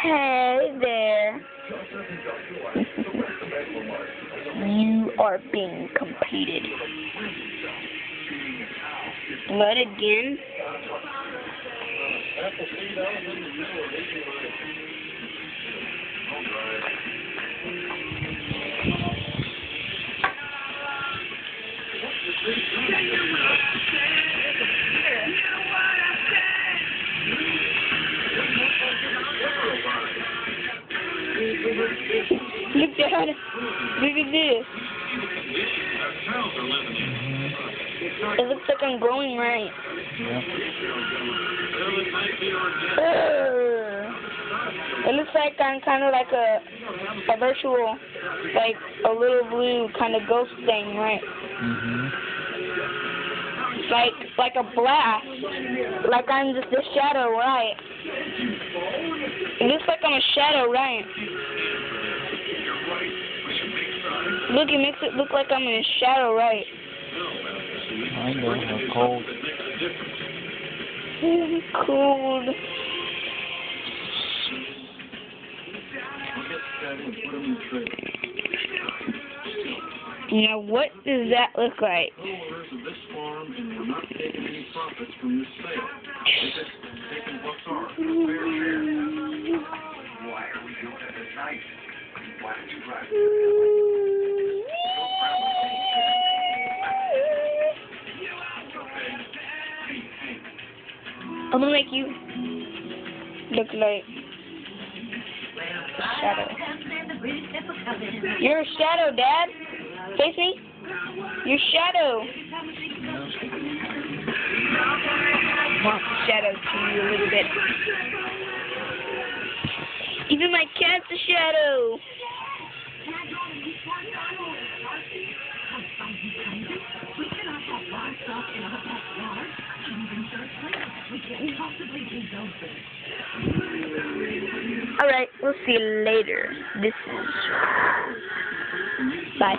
Hey there. You are being competed. Blood again? Look, Dad. Look at this. It looks like I'm growing right. It looks like I'm kind of like a virtual, like a little blue kind of ghost thing, right? Like a blast. Like I'm just a shadow, right? It looks like I'm a shadow, right? Look, it makes it look like I'm in a shadow, right? I know, I'm cold. Cold. Now, what does that look like? I'm gonna make you look like a shadow. You're a shadow, Dad. Face me. You're shadow. Shadow to you a little bit. Even my cat's a shadow. Alright, we'll see you later. Bye.